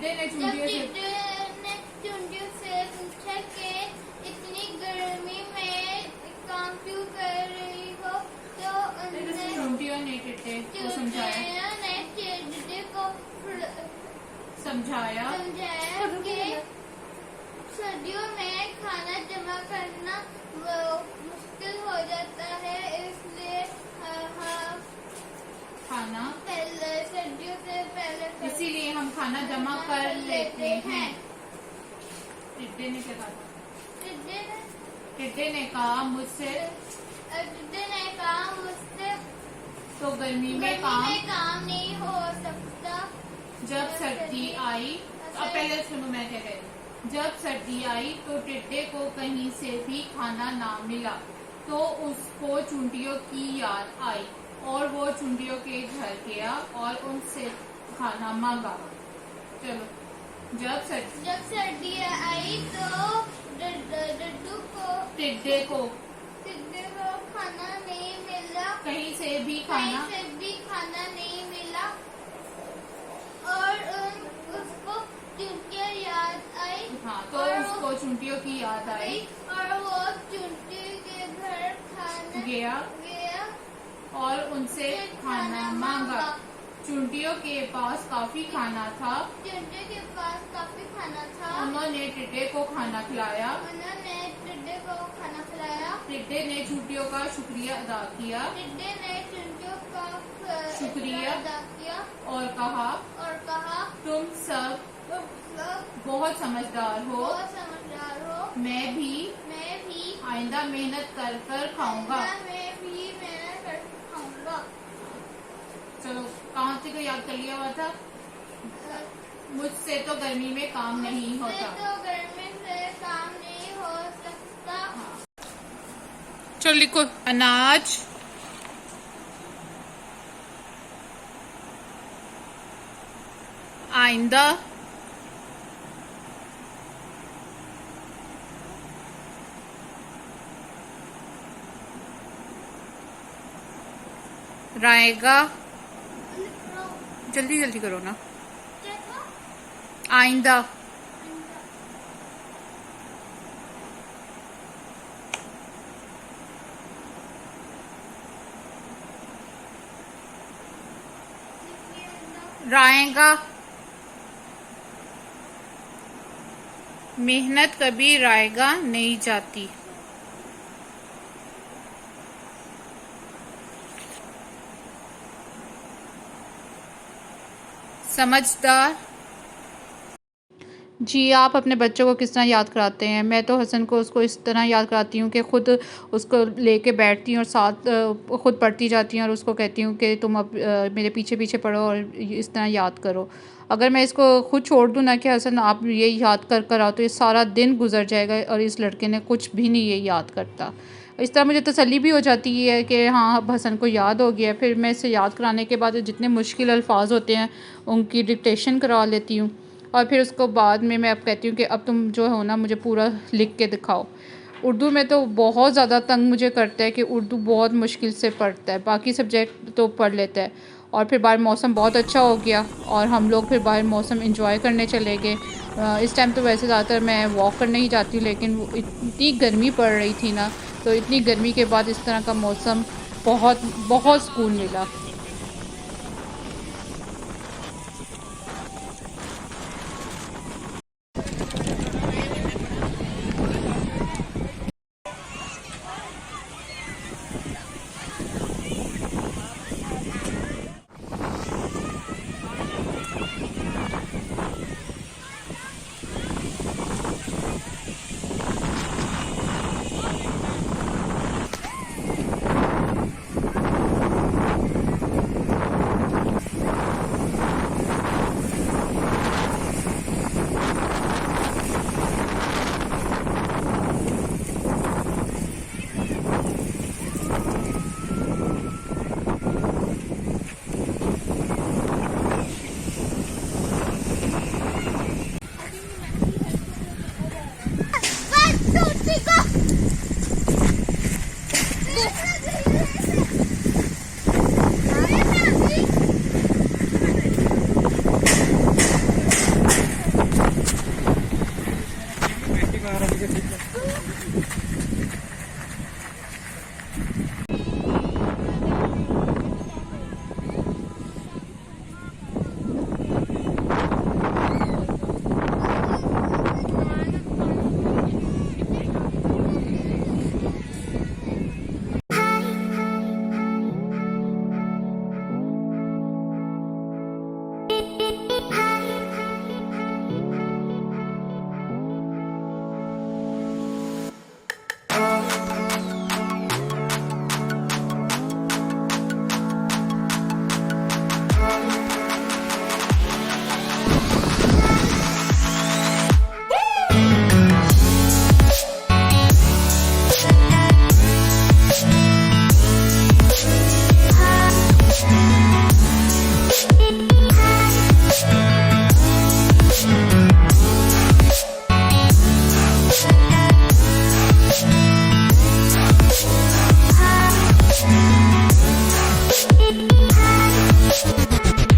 टिड्डे ने चुंटियों से पूछा कि इतनी गर्मी में काम क्यों कर रही हो, तो चुंटियों ने टिड्डे को समझाया कि सर्दियों में खाना जमा करना मुश्किल हो जाता है, इसलिए खाना सर्दियों से पहले इसीलिए हम खाना जमा कर लेते हैं। टिड्डे ने क्या कहा? टिड्डे ने कहा मुझसे तो गर्मी में काम नहीं हो सकता। जब सर्दी आई, अब पहले सुनो मैं क्या कह रही हूँ। जब सर्दी आई तो टिड्डे को कहीं से भी खाना ना मिला, तो उसको चुंटियों की याद आई और वो चुंटियों के घर गया और उनसे खाना मांगा। चलो, जब सर्दी आई तो टिड्डे को खाना नहीं मिला, कहीं से भी खाना नहीं मिला और उसको चुंटियाँ याद आई। हाँ, तो उसको चुंटियों की याद आई और वो चुंटी के घर खाना गया और उनसे खाना मांगा। चुंटियों के पास काफी खाना था। उन्होंने टिड्डे को खाना खिलाया। टिड्डे ने चुंटियों का शुक्रिया अदा किया। और कहा तुम सब बहुत समझदार हो। मैं भी आइंदा मेहनत कर खाऊंगा। चलो, कहाँ से को याद कर लिया हुआ था? मुझसे तो गर्मी में काम नहीं होता। हाँ। चलो लिखो, अनाज आइंदा रहेगा। जल्दी जल्दी करो ना। आइंदा रहेगा। मेहनत कभी रायगा नहीं जाती। समझदार। जी, आप अपने बच्चों को किस तरह याद कराते हैं? मैं तो हसन को उसको इस तरह याद कराती हूँ कि ख़ुद उसको लेके बैठती हूँ और साथ ख़ुद पढ़ती जाती हूँ और उसको कहती हूँ कि तुम अब मेरे पीछे पीछे पढ़ो और इस तरह याद करो। अगर मैं इसको खुद छोड़ दूँ ना कि हसन आप ये याद कर आओ, तो ये सारा दिन गुजर जाएगा और इस लड़के ने कुछ भी नहीं ये याद करता। इस तरह मुझे तसल्ली भी हो जाती है कि हाँ, अब हसन को याद हो गया। फिर मैं इसे याद कराने के बाद जितने मुश्किल अल्फाज होते हैं उनकी डिक्टेशन करवा लेती हूँ और फिर उसको बाद में मैं अब कहती हूँ कि अब तुम जो हो ना मुझे पूरा लिख के दिखाओ। उर्दू में तो बहुत ज़्यादा तंग मुझे करता है कि उर्दू बहुत मुश्किल से पढ़ता है, बाकी सब्जेक्ट तो पढ़ लेता है। और फिर बाहर मौसम बहुत अच्छा हो गया और हम लोग फिर बाहर मौसम एंजॉय करने चले गए। इस टाइम तो वैसे ज़्यादातर मैं वॉक करने ही जाती हूँ, लेकिन वो इतनी गर्मी पड़ रही थी ना, तो इतनी गर्मी के बाद इस तरह का मौसम बहुत बहुत सुकून मिला।